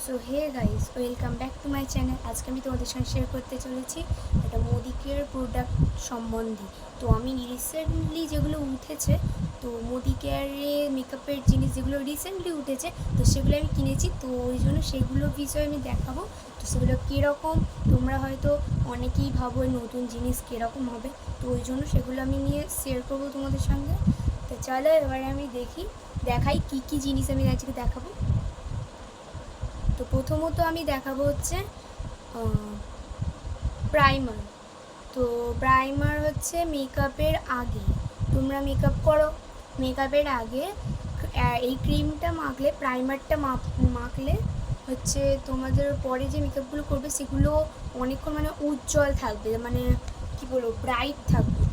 So hey guys, welcome back to my channel. আজকে আমি তোমাদের সঙ্গে শেয়ার করতে চলেছি একটা মোদি কেয়ার প্রোডাক্ট সম্বন্ধে। তো আমি রিসেন্টলি যেগুলো উঠেছে, তো মোদি কেয়ারে মেকআপের জিনিস যেগুলো রিসেন্টলি উঠেছে, তো সেগুলো আমি কিনেছি। তো ওই জন্য সেগুলো বিষয়ে আমি দেখাবো। তো সেগুলো কীরকম, তোমরা হয়তো অনেকেই ভাবো নতুন জিনিস কীরকম হবে, তো ওই জন্য সেগুলো আমি নিয়ে শেয়ার করবো তোমাদের সঙ্গে। তো চলো এবারে আমি দেখাই কী কী জিনিস আমি আজকে দেখাবো। তো প্রথমত আমি দেখাবো হচ্ছে প্রাইমার। তো প্রাইমার হচ্ছে মেকআপের আগে, তোমরা মেকআপ করো, মেকআপের আগে এই ক্রিমটা মাখলে, প্রাইমারটা মাখলে হচ্ছে তোমাদের পরে যে মেকআপগুলো করবে সেগুলো অনেকক্ষণ মানে উজ্জ্বল থাকবে, মানে কী বলবো, ব্রাইট থাকবে।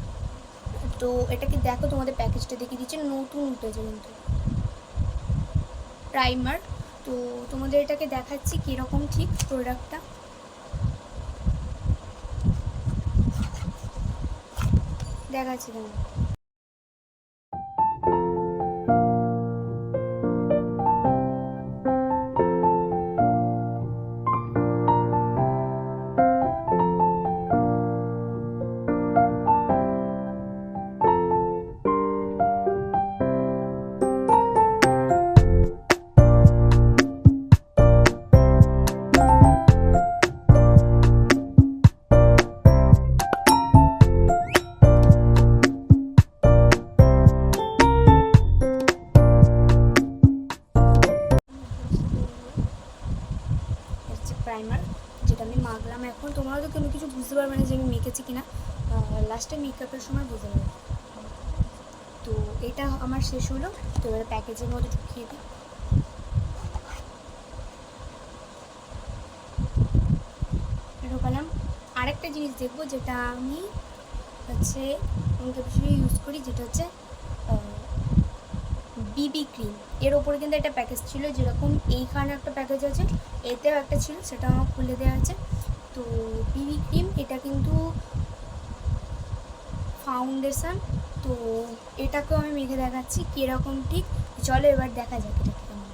তো এটাকে দেখো, তোমাদের প্যাকেজটা দেখিয়ে দিচ্ছে, নতুন উঠেছে কিন্তু প্রাইমার। তো তোমাদের এটাকে দেখাচ্ছি কীরকম ঠিক প্রোডাক্টটা দেখাচ্ছি তোমার। প্রাইমার যেটা আমি মাখলাম, এখন তোমরা তো কোনো কিছু বুঝতে পারবে না যে আমি মেখেছি কিনা, লাস্টে মেকআপের সময় বুঝতে পারবে। তো এটা আমার শেষ হলো। তো এবার প্যাকেজের মধ্যে ঢুকিয়ে দিই। ঢোকালাম। আরেকটা জিনিস দেখবো যেটা আমি হচ্ছে মেকআপ হিসেবে ইউজ করি, যেটা হচ্ছে বিবি ক্রিম। এর ওপরে কিন্তু একটা প্যাকেজ ছিল, যেরকম এইখানে একটা প্যাকেজ আছে, এতেও একটা ছিল, সেটা আমার খুলে দেওয়া আছে। তো বিবি ক্রিম এটা কিন্তু ফাউন্ডেশন। তো এটাকেও আমি মেখে দেখাচ্ছি কীরকম ঠিক। চলো এবার দেখা যাক এটা কেমন।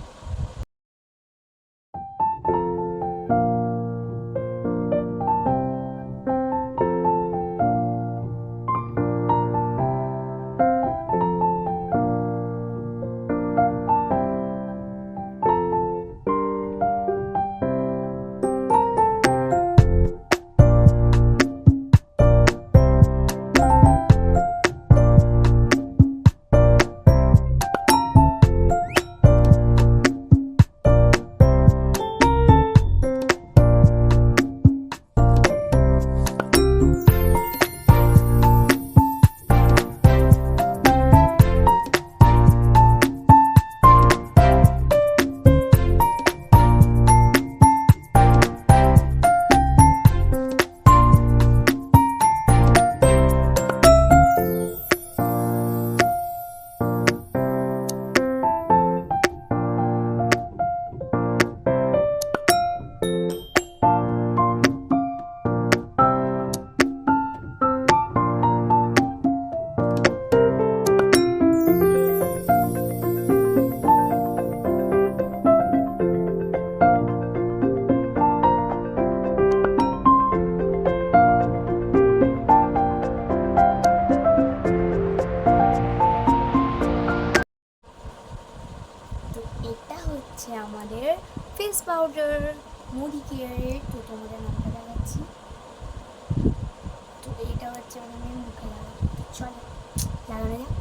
এটা হচ্ছে আমাদের ফেস পাউডার মোদি কেয়ারের। তো তোমাদের নামটা দেখাচ্ছি। তো এইটা হচ্ছে আমি মুখে লাগাবো। চলো লাগানো যাক।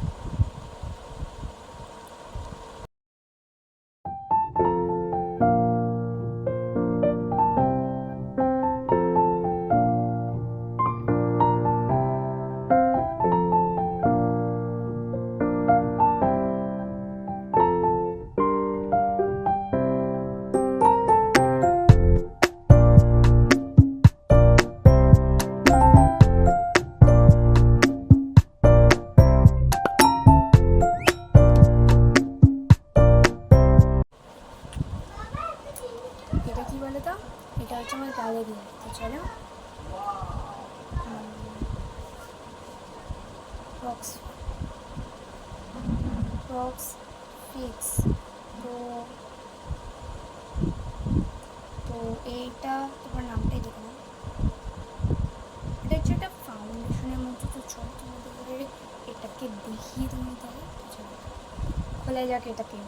এটা কি বলো তো, এটা হচ্ছে আমার গ্যালারি। তো চলো বক্স বক্স ফিক্স। তো এইটা তোমার নামটাই দেখে নাও। এটা হচ্ছে একটা ফাউন্ডেশনের মতো। তো চল তোমাদের করে এটাকে দেখিয়ে তুমি তাহলে খোলা যাক এটাকে।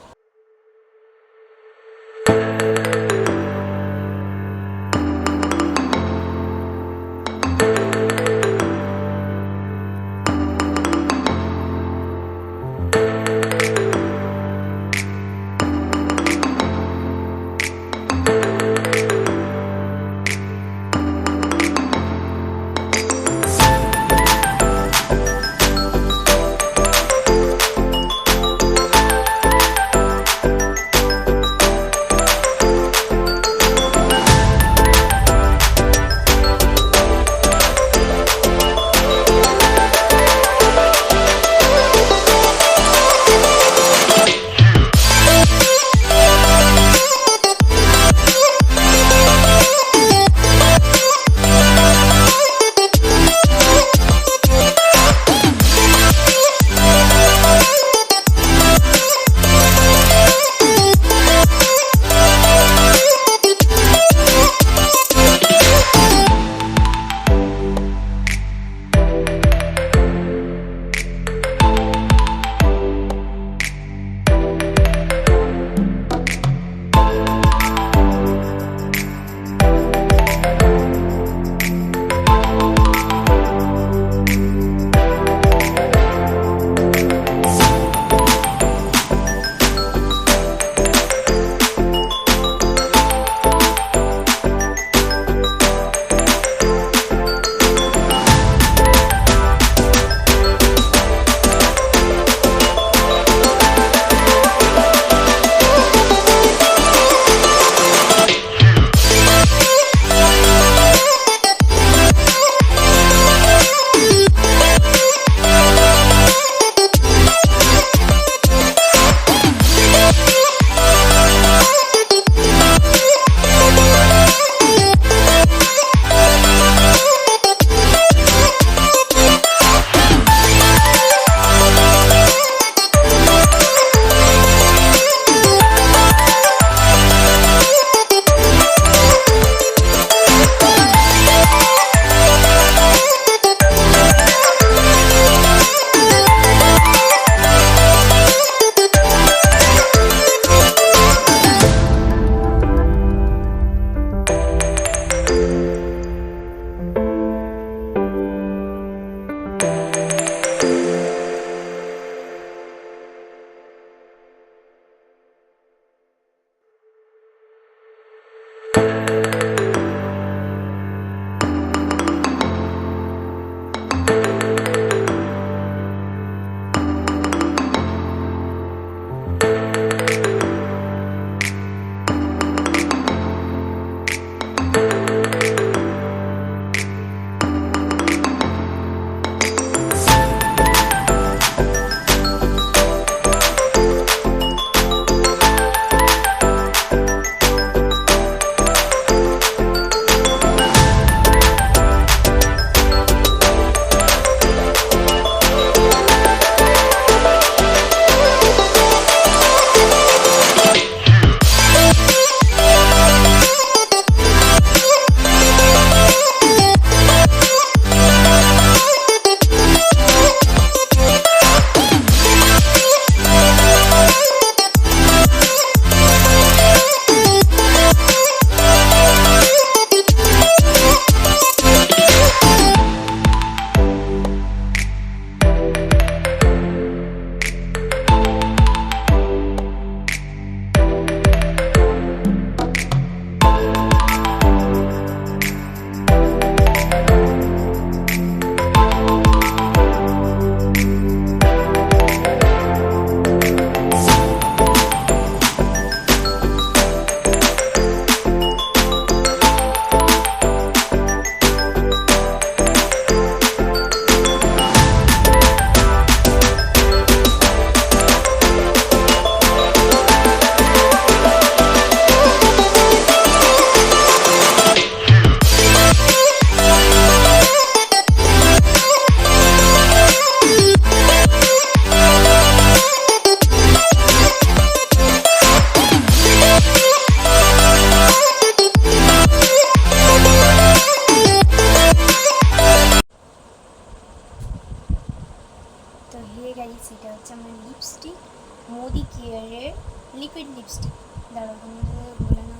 লিপস্টিক, দাঁড়াও তোমাদের বলে না।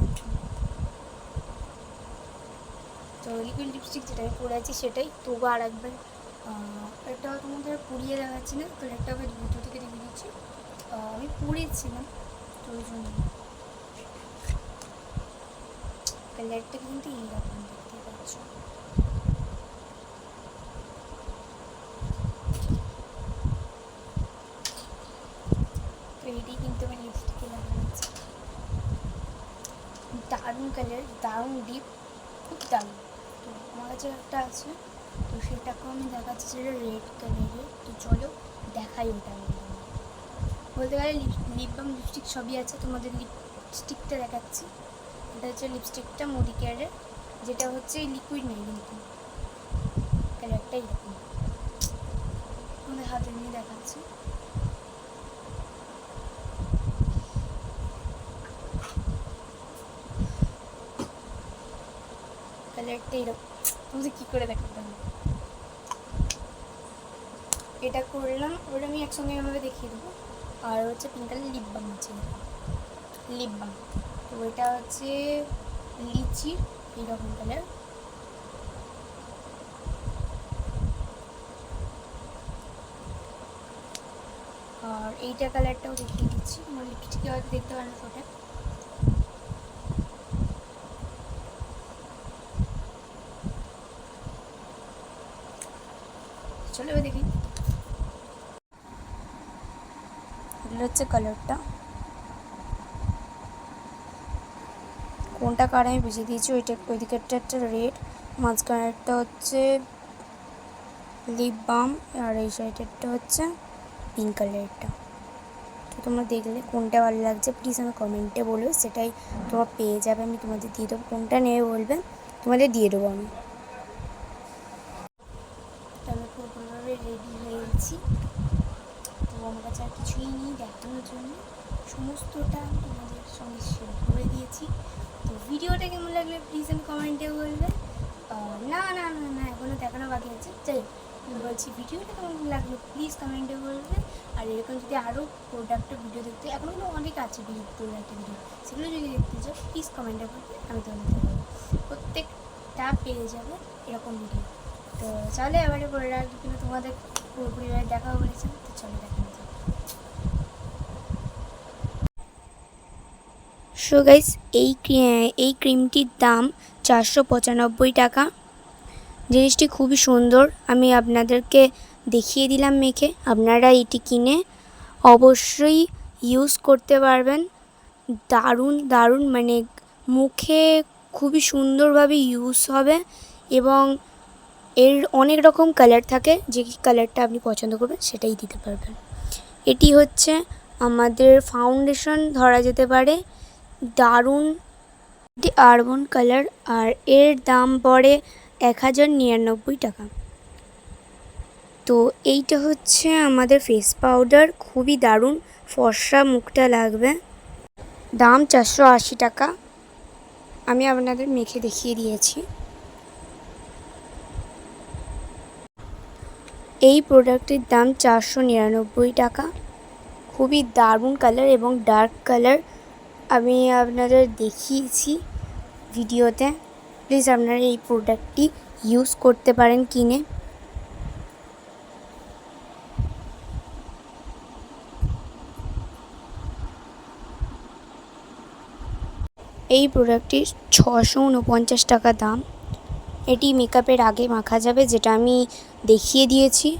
তো লিকুইড লিপস্টিক যেটা আমি পরে আছি সেটাই, তবু আর একবার একটা তোমাদের পরিয়ে দেখাচ্ছি না, তো একটা আবার ভিডিও থেকে দেখে দিচ্ছি। আমি পরেছিলাম তো ওই জন্য কালারটা কিন্তু এইরকম দেখতে পাচ্ছ। তো এটাই কিন্তু আমার লিপস্টিকে লাগানো আছে। দারুণ কালার, দারুণ ডিপ, খুব দারুণ। তো আমার কাছে একটা আছে, তো সেটাকেও আমি দেখাচ্ছি, সেটা রেড কালারের। তো চলো দেখাই ওটা আমি। বলতে গেলে লিপ বাম লিপস্টিক সবই আছে, তোমাদের লিপস্টিকটা দেখাচ্ছি। এটা হচ্ছে লিপস্টিকটা মোদি কেয়ারের, যেটা হচ্ছে লিকুইড নেই কিন্তু কালারটা এরকম। আমাদের হাতে নিয়ে দেখাচ্ছি। কালারটা এরকম, তুমি কী করে দেখাতে হবে, এটা করলাম, ওটা আমি একসঙ্গে এভাবে দেখিয়ে দেবো। আর হচ্ছে পিঙ্ক কালার লিপ বাম আছে, লিপ বাম। তো এটা হচ্ছে লিচির এইরকম কালার। আর এইটা কালারটাও দেখিয়ে দিচ্ছি, আমার লিপস্টিকে হয়তো দেখতে পারেন ওটা। চলো এবার দেখি, এগুলো হচ্ছে কালারটা, কোনটা কার আমি বুঝিয়ে দিয়েছি। ওইটা ওই দিকেরটা একটা রেড, মাঝখানেরটা হচ্ছে লিপ বাম, আর এই সাইডেরটা হচ্ছে পিঙ্ক কালারটা। তো তোমরা দেখলে কোনটা ভালো লাগছে প্লিজ আমার কমেন্টে বলো, সেটাই তোমরা পেয়ে যাবে, আমি তোমাদের দিয়ে দেবো। কোনটা নেবে বলবে, তোমাদের দিয়ে দেবো আমি। আমি পুরোপুরিভাবে রেডি হয়ে গেছি। তো আমার কাছে আর কিছুই নেই দেখানোর জন্য, সমস্তটা আমি তোমাদের সঙ্গে শেয়ার করে দিয়েছি। তো ভিডিওটা কেমন লাগলে প্লিজ আমি কমেন্টে বলবে। না না না না এখনও দেখানো বাকি আছে, যাই বলছি ভিডিওটা কেমন লাগলো প্লিজ কমেন্টে বলবে। আর এরকম যদি আরও প্রোডাক্টের ভিডিও দেখতে, এখনও কিন্তু অনেক আছে প্রোডাক্টের ভিডিও, সেগুলো যদি দেখতে চাও প্লিজ কমেন্টে বলবে, আমি তোমাদের দেবো, প্রত্যেকটা পেয়ে যাবে এরকম ভিডিও। তো চলে এবারে প্রোডাক্ট কিন্তু তোমাদের পুরোপুরিভাবে দেখা বলেছেন, তো চলো দেখা যাবে। সো গাইস, এই ক্রিমটির দাম 495 টাকা। জিনিসটি খুবই সুন্দর, আমি আপনাদেরকে দেখিয়ে দিলাম মেখে, আপনারা এটি কিনে অবশ্যই ইউজ করতে পারবেন। দারুণ দারুণ, মানে মুখে খুবই সুন্দরভাবে ইউজ হবে। এবং এর অনেক রকম কালার থাকে, যে কালারটা আপনি পছন্দ করবেন সেটাই দিতে পারবেন। এটি হচ্ছে আমাদের ফাউন্ডেশন ধরা যেতে পারে, দারুণ এটি আর্বন কালার, আর এর দাম পড়ে 1099 টাকা। তো এইটা হচ্ছে আমাদের ফেস পাউডার, খুবই দারুণ, ফর্সা মুখটা লাগবে, দাম 480 টাকা। আমি আপনাদের মেখে দেখিয়ে দিয়েছি। এই প্রোডাক্টের দাম 499 টাকা, খুবই দারুণ কালার এবং ডার্ক কালার, আমি আপনাদের দেখিয়েছি ভিডিওতে। প্লিজ আপনারা এই প্রোডাক্টটি ইউজ করতে পারেন কিনে। এই প্রোডাক্টটির 649 টাকা দাম। এটি মেকআপের আগে মাখা যাবে, যেটা আমি দেখিয়ে দিয়েছি,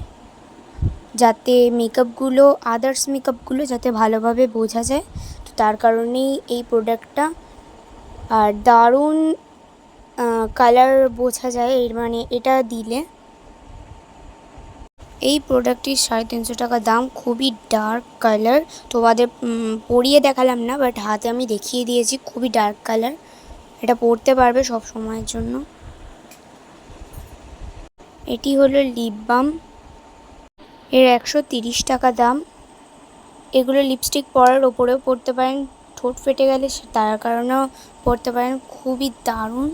যাতে মেকআপগুলো আদার্স মেকআপগুলো যাতে ভালোভাবে বোঝা যায়, তো তার কারণেই এই প্রোডাক্টটা। আর দারুণ কালার বোঝা যায় এর, মানে এটা দিলে। এই প্রোডাক্টটির 350 টাকা দাম, খুবই ডার্ক কালার, তোমাদের পরিয়ে দেখালাম না, বাট হাতে আমি দেখিয়ে দিয়েছি, খুবই ডার্ক কালার, এটা পরতে পারবে সব সময়ের জন্য। এটি হলো লিপ বাম, এর 130 টাকা দাম। এগুলো লিপস্টিক পরার ওপরেও পরতে পারেন, ঠোঁট ফেটে গেলে তার কারণেও পরতে পারেন, খুবই দারুণ।